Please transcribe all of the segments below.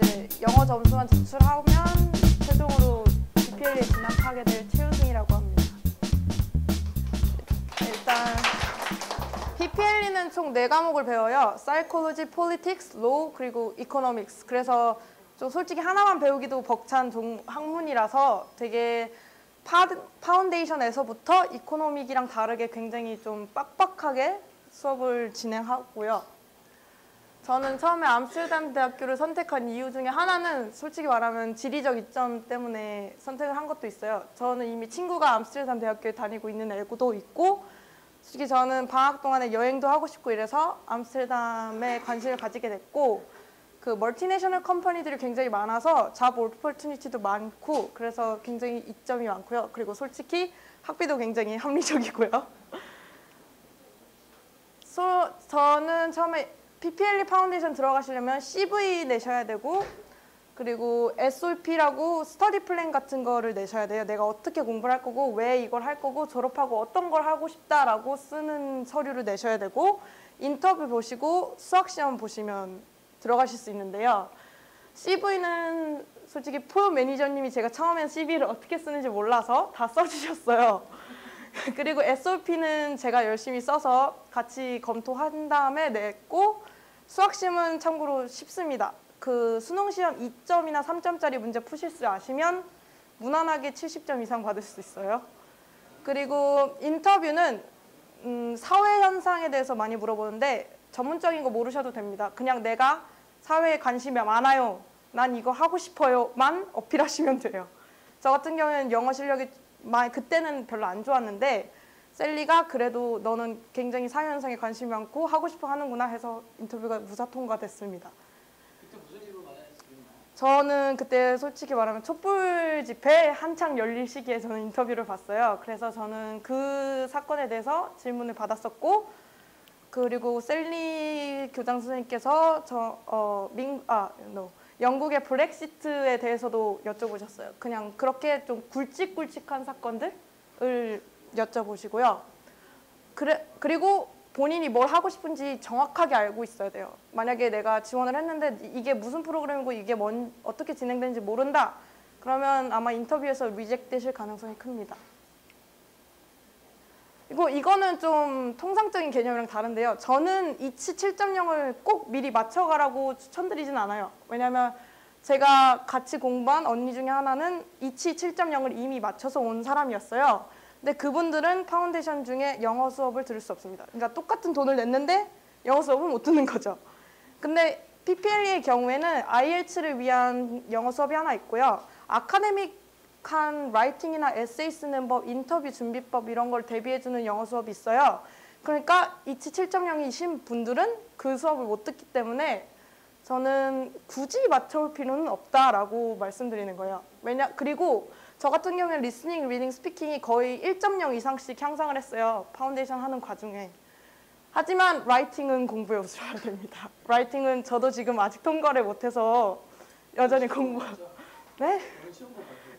이제 영어 점수만 제출하면 최종으로 PPL에 진학하게 될 최우승이라고 합니다. 일단 PPLE는 총 4과목을 배워요. Psychology, Politics, Law, 그리고 Economics. 그래서 좀 솔직히 하나만 배우기도 벅찬 학문이라서 되게 파운데이션에서부터 이코노믹이랑 다르게 굉장히 좀 빡빡하게 수업을 진행하고요. 저는 처음에 암스테르담 대학교를 선택한 이유 중에 하나는 솔직히 말하면 지리적 이점 때문에 선택을 한 것도 있어요. 저는 이미 친구가 암스테르담 대학교에 다니고 있는 애도 있고, 솔직히 저는 방학 동안에 여행도 하고 싶고 이래서 암스테르담에 관심을 가지게 됐고, 그 멀티내셔널 컴퍼니들이 굉장히 많아서 잡 오퍼튜니티도 많고, 그래서 굉장히 이점이 많고요. 그리고 솔직히 학비도 굉장히 합리적이고요. 저는 처음에 PPLE 파운데이션 들어가시려면 CV 내셔야 되고, 그리고 SOP라고 스터디 플랜 같은 거를 내셔야 돼요. 내가 어떻게 공부를 할 거고, 왜 이걸 할 거고, 졸업하고 어떤 걸 하고 싶다라고 쓰는 서류를 내셔야 되고, 인터뷰 보시고 수학 시험 보시면 들어가실 수 있는데요. CV는 솔직히 프로 매니저님이 제가 처음엔 CV를 어떻게 쓰는지 몰라서 다 써주셨어요. 그리고 SOP는 제가 열심히 써서 같이 검토한 다음에 냈고, 수학시험은 참고로 쉽습니다. 그 수능시험 2점이나 3점짜리 문제 푸실 줄 아시면 무난하게 70점 이상 받을 수 있어요. 그리고 인터뷰는 사회 현상에 대해서 많이 물어보는데 전문적인 거 모르셔도 됩니다. 그냥 내가 사회에 관심이 많아요, 난 이거 하고 싶어요만 어필하시면 돼요. 저 같은 경우에는 영어 실력이 그때는 별로 안 좋았는데 셀리가 그래도 너는 굉장히 사회 현상에 관심이 많고 하고 싶어 하는구나 해서 인터뷰가 무사 통과됐습니다. 그때 무슨 일로 만났습니까? 저는 그때 솔직히 말하면 촛불 집회 한창 열릴 시기에 저는 인터뷰를 봤어요. 그래서 저는 그 사건에 대해서 질문을 받았었고, 그리고 셀리 교장 선생님께서 영국의 브렉시트에 대해서도 여쭤보셨어요. 그냥 그렇게 좀 굵직굵직한 사건들을 여쭤보시고요. 그리고 본인이 뭘 하고 싶은지 정확하게 알고 있어야 돼요. 만약에 내가 지원을 했는데 이게 무슨 프로그램이고 이게 어떻게 진행되는지 모른다, 그러면 아마 인터뷰에서 리젝 되실 가능성이 큽니다. 그리고 이거는 좀 통상적인 개념이랑 다른데요. 저는 이치 7.0을 꼭 미리 맞춰가라고 추천드리진 않아요. 왜냐면 제가 같이 공부한 언니 중에 하나는 이치 7.0을 이미 맞춰서 온 사람이었어요. 근데 그분들은 파운데이션 중에 영어 수업을 들을 수 없습니다. 그러니까 똑같은 돈을 냈는데 영어 수업을 못 듣는 거죠. 근데 PPLE의 경우에는 IELTS를 위한 영어 수업이 하나 있고요. 아카데믹한 라이팅이나 에세이 쓰는 법, 인터뷰 준비법 이런 걸 대비해주는 영어 수업이 있어요. 그러니까 이치 7.0이신 분들은 그 수업을 못 듣기 때문에 저는 굳이 맞춰올 필요는 없다라고 말씀드리는 거예요. 그리고 저 같은 경우에는 리스닝, 리딩, 스피킹이 거의 1.0 이상씩 향상을 했어요. 파운데이션 하는 과정에. 하지만 라이팅은 공부해 오셔야 됩니다. 라이팅은 저도 지금 아직 통과를 못해서 여전히 네?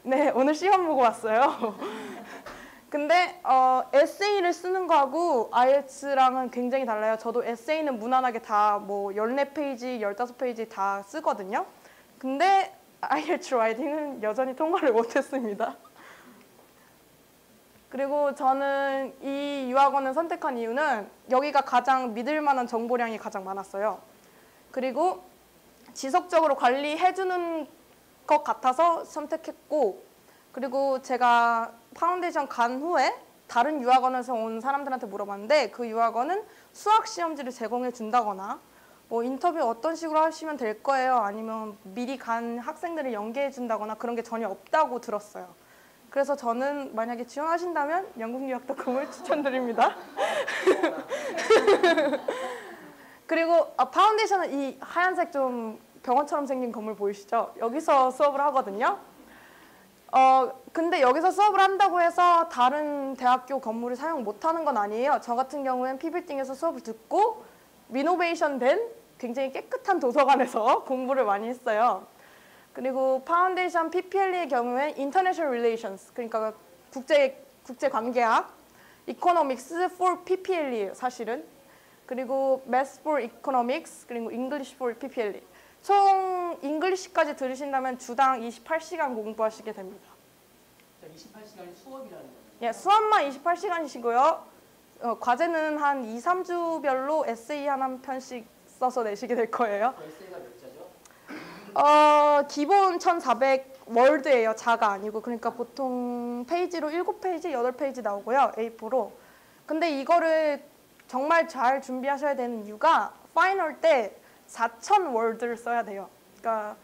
네, 오늘 시험 보고 왔어요. 근데 에세이를 쓰는 거하고 IELTS랑은 굉장히 달라요. 저도 에세이는 무난하게 다 뭐 14페이지, 15페이지 다 쓰거든요. 근데 IELTS 라이팅은 여전히 통과를 못했습니다. 그리고 저는 이 유학원을 선택한 이유는 여기가 가장 믿을 만한 정보량이 가장 많았어요. 그리고 지속적으로 관리해주는 것 같아서 선택했고, 그리고 제가 파운데이션 간 후에 다른 유학원에서 온 사람들한테 물어봤는데 그 유학원은 수학 시험지를 제공해 준다거나 뭐 인터뷰 어떤 식으로 하시면 될 거예요, 아니면 미리 간 학생들을 연계해 준다거나 그런 게 전혀 없다고 들었어요. 그래서 저는 만약에 지원하신다면 영국유학.com을 추천드립니다. 그리고 파운데이션은 이 하얀색 좀 병원처럼 생긴 건물 보이시죠? 여기서 수업을 하거든요. 근데 여기서 수업을 한다고 해서 다른 대학교 건물을 사용 못하는 건 아니에요. 저 같은 경우엔 피빌딩에서 수업을 듣고 리노베이션 된 굉장히 깨끗한 도서관에서 공부를 많이 했어요. 그리고 파운데이션 PPLE의 경우엔 International Relations, 그러니까 국제관계학, Economics for PPLE예요, 사실은. 그리고 Math for Economics, 그리고 English for PPLE. 총 English 12시까지 들으신다면 주당 28시간 공부하시게 됩니다. 28시간이 수업이라는 거예요. 예, 수업만 28시간이시고요. 과제는 한 2, 3주별로 에세이 한 편씩 써서 내시게 될 거예요. 에세이가 몇 자죠? 기본 1400 월드예요. 자가 아니고. 그러니까 보통 페이지로 7페이지, 8페이지 나오고요. A4로. 근데 이거를 정말 잘 준비하셔야 되는 이유가 파이널 때 4000 월드를 써야 돼요. 그러니까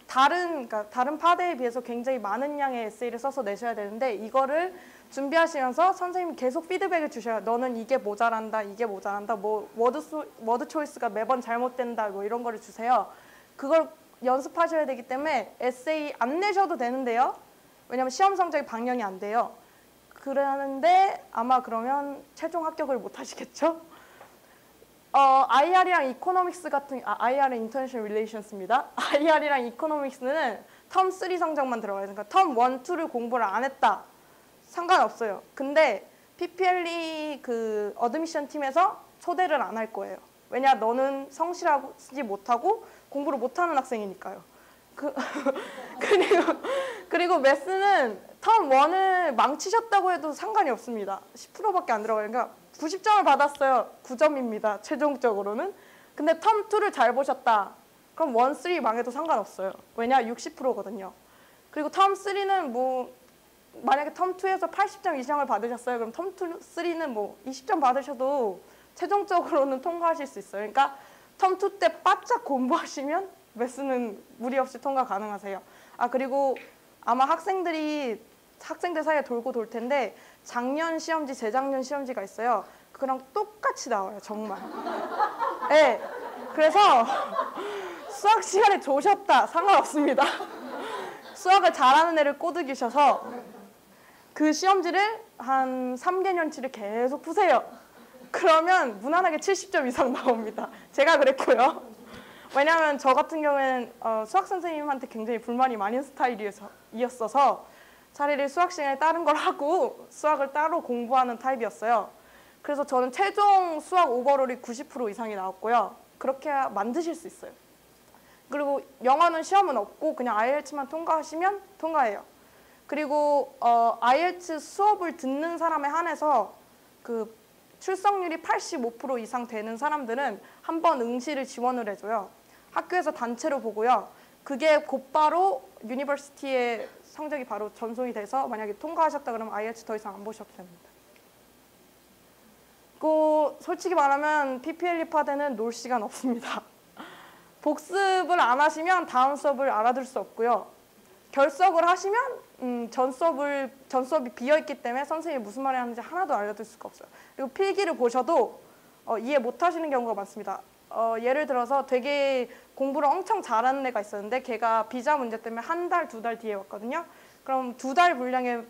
다른 파대에 비해서 굉장히 많은 양의 에세이를 써서 내셔야 되는데 이거를 준비하시면서 선생님이 계속 피드백을 주셔요. 너는 이게 모자란다, 이게 모자란다, 뭐 워드 초이스가 매번 잘못된다, 뭐 이런 거를 주세요. 그걸 연습하셔야 되기 때문에 에세이 안 내셔도 되는데요. 왜냐면 시험 성적이 반영이 안 돼요. 그러는데 아마 그러면 최종 합격을 못 하시겠죠? IR이랑 이코노믹스 같은, IR은 International Relations입니다. IR이랑 이코노믹스는 텀 3 성적만 들어가요. 그러니까 텀 1, 2를 공부를 안 했다. 상관없어요. 근데 PPLE 그 어드미션 팀에서 초대를 안 할 거예요. 왜냐, 너는 성실하지 못하고 공부를 못하는 학생이니까요. 그리고 매스는 텀 1을 망치셨다고 해도 상관이 없습니다. 10%밖에 안 들어가요. 그러니까 90점을 받았어요. 9점입니다. 최종적으로는. 근데 텀 2를 잘 보셨다. 그럼 1, 3 망해도 상관없어요. 왜냐, 60%거든요. 그리고 텀 3는 뭐 만약에 텀 2에서 80점 이상을 받으셨어요. 그럼 텀 3는 뭐 20점 받으셔도 최종적으로는 통과하실 수 있어요. 그러니까 텀 2 때 바짝 공부하시면 매스는 무리 없이 통과 가능하세요. 그리고 아마 학생들 사이에 돌고 돌 텐데 작년 시험지, 재작년 시험지가 있어요. 그거랑 똑같이 나와요, 정말. 네, 그래서 수학 시간에 조셨다, 상관없습니다. 수학을 잘하는 애를 꼬드기셔서 그 시험지를 한 3개년치를 계속 푸세요. 그러면 무난하게 70점 이상 나옵니다. 제가 그랬고요. 왜냐하면 저 같은 경우에는 수학 선생님한테 굉장히 불만이 많은 스타일이었어서 차라리 수학 시간에 다른 걸 하고 수학을 따로 공부하는 타입이었어요. 그래서 저는 최종 수학 오버롤이 90% 이상이 나왔고요. 그렇게 만드실 수 있어요. 그리고 영어는 시험은 없고 그냥 IELTS만 통과하시면 통과해요. 그리고 IELTS 수업을 듣는 사람에 한해서 그 출석률이 85% 이상 되는 사람들은 한 번 응시를 지원을 해줘요. 학교에서 단체로 보고요. 그게 곧바로 유니버시티에 성적이 바로 전송이 돼서 만약에 통과하셨다 그러면 IELTS 더 이상 안 보셔도 됩니다. 솔직히 말하면 PPLE 파대는 놀 시간 없습니다. 복습을 안 하시면 다음 수업을 알아들 수 없고요. 결석을 하시면 전 수업이 비어있기 때문에 선생님이 무슨 말을 하는지 하나도 알려줄 수가 없어요. 그리고 필기를 보셔도 이해 못 하시는 경우가 많습니다. 예를 들어서 되게 공부를 엄청 잘하는 애가 있었는데 걔가 비자 문제 때문에 한 달, 2달 뒤에 왔거든요. 그럼 2달 분량의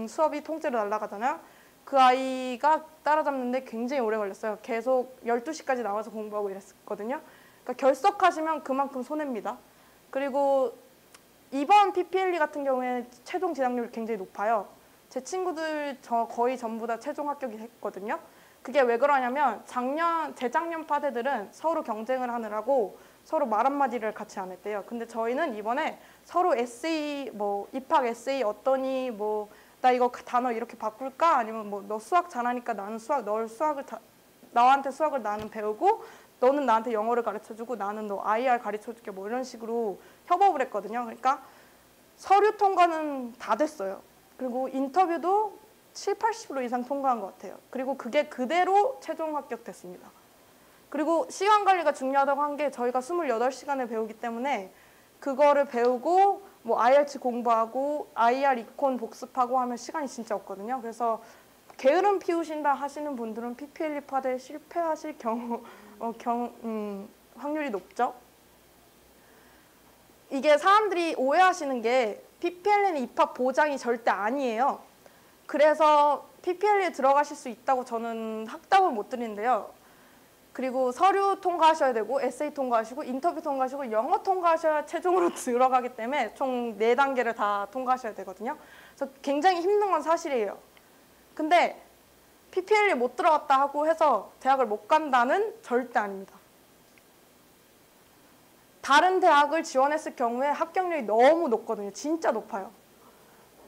수업이 통째로 날아가잖아요. 그 아이가 따라잡는데 굉장히 오래 걸렸어요. 계속 12시까지 나와서 공부하고 이랬거든요. 그러니까 결석하시면 그만큼 손해입니다. 그리고 이번 PPLE 같은 경우에는 최종 진학률이 굉장히 높아요. 제 친구들 거의 전부 다 최종 합격이 했거든요. 그게 왜 그러냐면 재작년 파대들은 서로 경쟁을 하느라고 서로 말 한마디를 같이 안 했대요. 근데 저희는 이번에 서로 에세이, 뭐 입학 에세이 어떠니, 뭐 나 이거 단어 이렇게 바꿀까? 아니면 뭐 너 수학 잘하니까 나는 나한테 수학을 나는 배우고 너는 나한테 영어를 가르쳐주고 나는 너 IR 가르쳐줄게 뭐 이런 식으로 협업을 했거든요. 그러니까 서류 통과는 다 됐어요. 그리고 인터뷰도 70, 80% 이상 통과한 것 같아요. 그리고 그게 그대로 최종 합격됐습니다. 그리고 시간 관리가 중요하다고 한 게 저희가 28시간을 배우기 때문에 그거를 배우고 뭐 IELTS 공부하고 IR 이콘 복습하고 하면 시간이 진짜 없거든요. 그래서 게으름 피우신다 하시는 분들은 PPLE 파대에 실패하실 확률이 높죠. 이게 사람들이 오해하시는 게 PPLE는 입학 보장이 절대 아니에요. 그래서 PPLE에 들어가실 수 있다고 저는 확답을 못 드리는데요. 그리고 서류 통과하셔야 되고 에세이 통과하시고 인터뷰 통과하시고 영어 통과하셔야 최종으로 들어가기 때문에 총 4단계를 다 통과하셔야 되거든요. 그래서 굉장히 힘든 건 사실이에요. 근데 PPLE 못 들어갔다 하고 해서 대학을 못 간다는 절대 아닙니다. 다른 대학을 지원했을 경우에 합격률이 너무 높거든요. 진짜 높아요.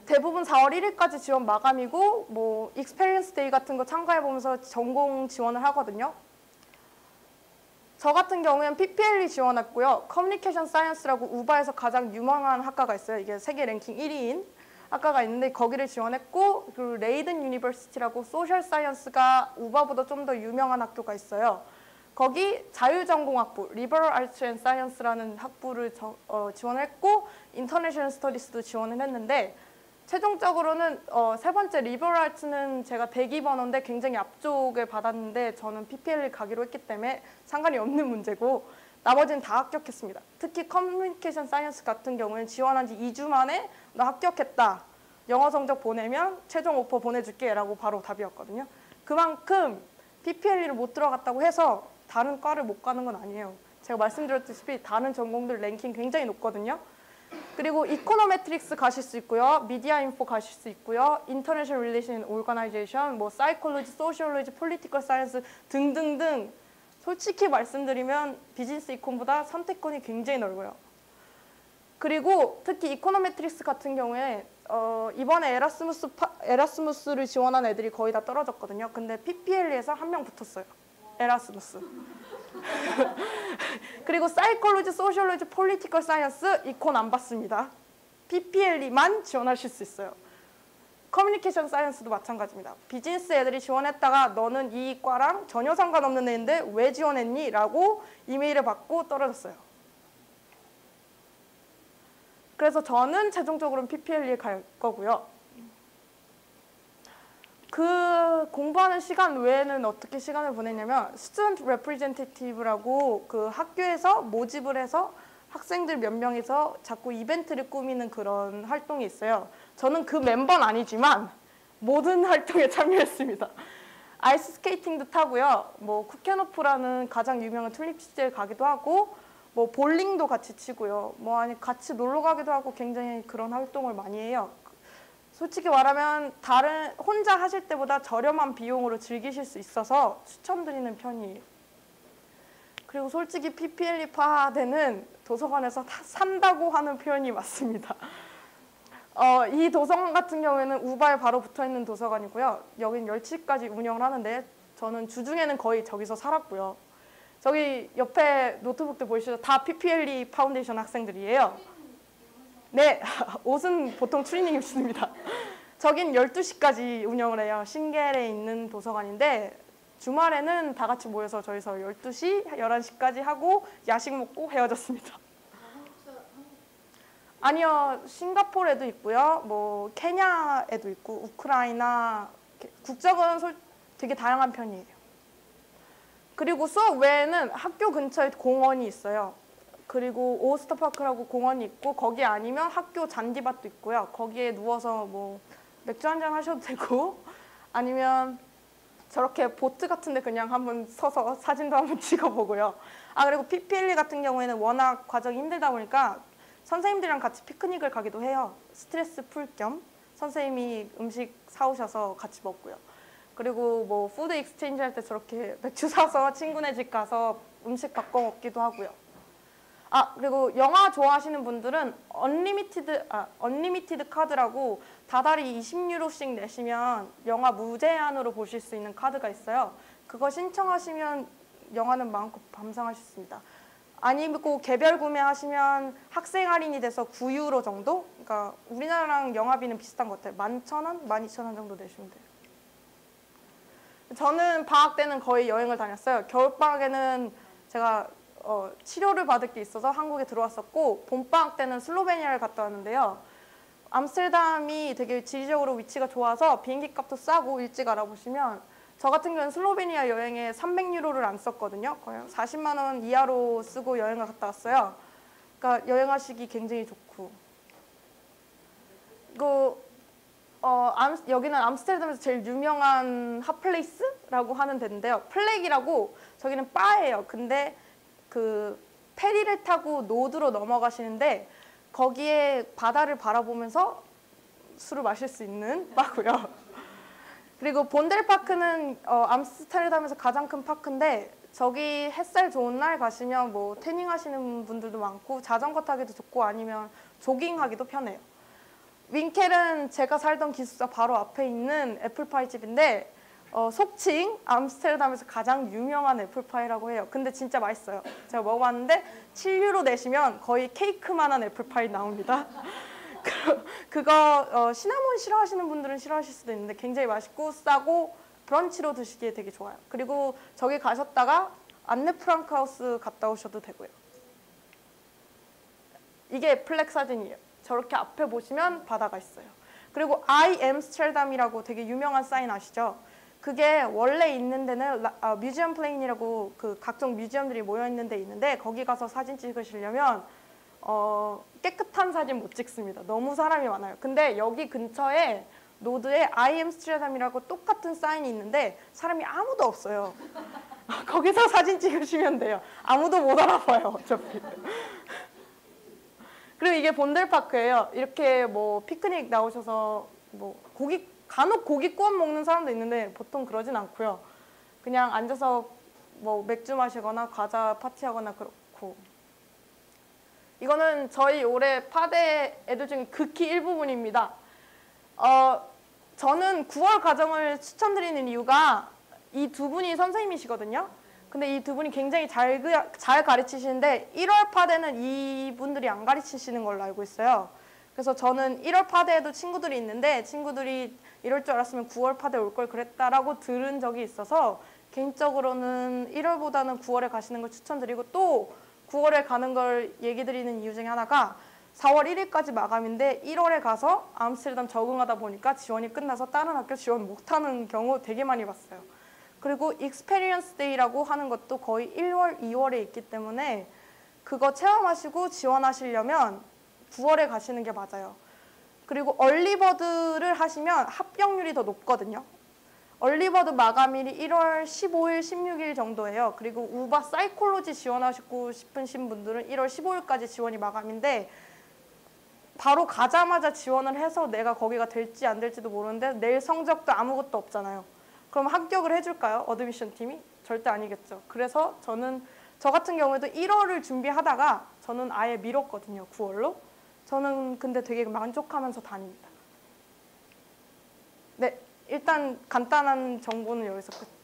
대부분 4월 1일까지 지원 마감이고 뭐 익스페리언스 데이 같은 거 참가해보면서 전공 지원을 하거든요. 저 같은 경우에는 PPLE 지원했고요. 커뮤니케이션 사이언스라고 우바에서 가장 유명한 학과가 있어요. 이게 세계 랭킹 1위인 학과가 있는데 거기를 지원했고, 그리고 레이든 유니버시티라고 소셜 사이언스가 우바보다 좀 더 유명한 학교가 있어요. 거기 자유전공학부, 리버럴 아츠 앤 사이언스라는 학부를 지원했고, 인터내셔널 스터디스도 지원을 했는데, 최종적으로는 세 번째 리버럴 아츠는 제가 대기 번호인데 굉장히 앞쪽을 받았는데 저는 PPL을 가기로 했기 때문에 상관이 없는 문제고, 나머지는 다 합격했습니다. 특히 커뮤니케이션 사이언스 같은 경우는 지원한 지 2주 만에 너 합격했다, 영어 성적 보내면 최종 오퍼 보내줄게 라고 바로 답이었거든요. 그만큼 PPLE를 못 들어갔다고 해서 다른 과를 못 가는 건 아니에요. 제가 말씀드렸다시피 다른 전공들 랭킹 굉장히 높거든요. 그리고 이코노메트릭스 가실 수 있고요. 미디어 인포 가실 수 있고요. 인터내셔널 릴레이션 오거나이제이션, 뭐 사이콜로지, 소시올로지, 폴리티컬 사이언스 등등등. 솔직히 말씀드리면 비즈니스 이콘보다 선택권이 굉장히 넓어요. 그리고 특히 이코노메트릭스 같은 경우에 이번에 에라스무스를 지원한 애들이 거의 다 떨어졌거든요. 근데 PPL에서 한 명 붙었어요. 에라스무스. 그리고 사이콜로지, 소시올로지, 폴리티컬 사이언스 이콘 안 받습니다. PPLE만 지원하실 수 있어요. 커뮤니케이션 사이언스도 마찬가지입니다. 비즈니스 애들이 지원했다가 너는 이 과랑 전혀 상관없는 애인데 왜 지원했니? 라고 이메일을 받고 떨어졌어요. 그래서 저는 최종적으로는 PPLE에 갈 거고요. 그 공부하는 시간 외에는 어떻게 시간을 보내냐면 스튜던트 레프리젠테이티브라고 그 학교에서 모집을 해서 학생들 몇 명이서 자꾸 이벤트를 꾸미는 그런 활동이 있어요. 저는 그 멤버는 아니지만 모든 활동에 참여했습니다. 아이스 스케이팅도 타고요. 뭐 쿠켄오프라는 가장 유명한 튤립 축제에 가기도 하고, 뭐 볼링도 같이 치고요. 뭐 아니 같이 놀러 가기도 하고 굉장히 그런 활동을 많이 해요. 솔직히 말하면 혼자 하실 때보다 저렴한 비용으로 즐기실 수 있어서 추천드리는 편이에요. 그리고 솔직히 PPLE 파대는 도서관에서 산다고 하는 표현이 맞습니다. 이 도서관 같은 경우에는 우바에 바로 붙어있는 도서관이고요. 여긴 10시까지 운영을 하는데 저는 주중에는 거의 저기서 살았고요. 저기 옆에 노트북들 보이시죠? 다 PPLE 파운데이션 학생들이에요. 네, 옷은 보통 추리닝 입습니다. 저긴 12시까지 운영을 해요. 신겔에 있는 도서관인데 주말에는 다 같이 모여서 저희서 12시, 11시까지 하고 야식 먹고 헤어졌습니다. 아니요, 싱가포르에도 있고요. 뭐 케냐에도 있고 우크라이나, 국적은 되게 다양한 편이에요. 그리고 수업 외에는 학교 근처에 공원이 있어요. 그리고 오스터파크라고 공원이 있고 거기 아니면 학교 잔디밭도 있고요. 거기에 누워서 뭐 맥주 한잔 하셔도 되고 아니면 저렇게 보트 같은데 그냥 한번 서서 사진도 한번 찍어보고요. 그리고 PPLE 같은 경우에는 워낙 과정이 힘들다 보니까 선생님들이랑 같이 피크닉을 가기도 해요. 스트레스 풀 겸 선생님이 음식 사오셔서 같이 먹고요. 그리고 뭐 푸드 익스체인지 할 때 저렇게 맥주 사서 친구네 집 가서 음식 바꿔 먹기도 하고요. 그리고 영화 좋아하시는 분들은 언리미티드 카드라고 다달이 20유로씩 내시면 영화 무제한으로 보실 수 있는 카드가 있어요. 그거 신청하시면 영화는 마음껏 감상하실 수 있습니다. 아니면 개별 구매하시면 학생 할인이 돼서 9유로 정도? 그러니까 우리나라랑 영화비는 비슷한 것 같아요. 11,000원? 12,000원 정도 내시면 돼요. 저는 방학 때는 거의 여행을 다녔어요. 겨울방학에는 제가 치료를 받을 게 있어서 한국에 들어왔었고, 봄방학 때는 슬로베니아를 갔다 왔는데요. 암스테르담이 되게 지리적으로 위치가 좋아서 비행기 값도 싸고 일찍 알아보시면 저 같은 경우는 슬로베니아 여행에 300유로를 안 썼거든요. 거의 40만 원 이하로 쓰고 여행을 갔다 왔어요. 그러니까 여행하시기 굉장히 좋고. 여기는 암스테르담에서 제일 유명한 핫플레이스라고 하는 데인데요. 플렉이라고 저기는 바예요. 근데 그 페리를 타고 노드로 넘어가시는데 거기에 바다를 바라보면서 술을 마실 수 있는 바고요. 그리고 본델파크는 암스테르담에서 가장 큰 파크인데 저기 햇살 좋은 날 가시면 뭐 태닝 하시는 분들도 많고 자전거 타기도 좋고 아니면 조깅하기도 편해요. 윙켈은 제가 살던 기숙사 바로 앞에 있는 애플파이 집인데 속칭 암스테르담에서 가장 유명한 애플파이라고 해요. 근데 진짜 맛있어요. 제가 먹어봤는데 7유로 내시면 거의 케이크만한 애플파이 나옵니다. 그거 시나몬 싫어하시는 분들은 싫어하실 수도 있는데 굉장히 맛있고 싸고 브런치로 드시기에 되게 좋아요. 그리고 저기 가셨다가 안네 프랑크 하우스 갔다 오셔도 되고요. 이게 플렉 사진이에요. 저렇게 앞에 보시면 바다가 있어요. 그리고 I Amsterdam이라고 되게 유명한 사인 아시죠? 그게 원래 있는 데는 뮤지엄 플레인이라고 그 각종 뮤지엄들이 모여 있는 데 있는데 거기 가서 사진 찍으시려면 깨끗한 사진 못 찍습니다. 너무 사람이 많아요. 근데 여기 근처에 노드에 I Amsterdam이라고 똑같은 사인이 있는데 사람이 아무도 없어요. 거기서 사진 찍으시면 돼요. 아무도 못 알아봐요, 어차피. 그리고 이게 본델파크예요. 이렇게 뭐 피크닉 나오셔서 뭐 간혹 고기 구워 먹는 사람도 있는데 보통 그러진 않고요. 그냥 앉아서 뭐 맥주 마시거나 과자 파티하거나 그렇고. 이거는 저희 올해 파대 애들 중에 극히 일부분입니다. 저는 9월 과정을 추천드리는 이유가 이 두 분이 선생님이시거든요. 근데 이 두 분이 굉장히 잘 가르치시는데 1월 파대는 이분들이 안 가르치시는 걸로 알고 있어요. 그래서 저는 1월 파대에도 친구들이 있는데 친구들이 이럴 줄 알았으면 9월 파대 올 걸 그랬다라고 들은 적이 있어서 개인적으로는 1월보다는 9월에 가시는 걸 추천드리고 또 9월에 가는 걸 얘기 드리는 이유 중에 하나가 4월 1일까지 마감인데 1월에 가서 암스테르담 적응하다 보니까 지원이 끝나서 다른 학교 지원 못하는 경우 되게 많이 봤어요. 그리고 익스페리언스 데이라고 하는 것도 거의 1월, 2월에 있기 때문에 그거 체험하시고 지원하시려면 9월에 가시는 게 맞아요. 그리고 얼리버드를 하시면 합격률이 더 높거든요. 얼리버드 마감일이 1월 15일, 16일 정도예요. 그리고 우바 사이콜로지 지원하시고 싶으신 분들은 1월 15일까지 지원이 마감인데 바로 가자마자 지원을 해서 내가 거기가 될지 안 될지도 모르는데 내일 성적도 아무것도 없잖아요. 그럼 합격을 해줄까요? 어드미션 팀이? 절대 아니겠죠. 그래서 저 같은 경우에도 1월을 준비하다가 저는 아예 미뤘거든요. 9월로. 저는 근데 되게 만족하면서 다닙니다. 네, 일단 간단한 정보는 여기서 끝.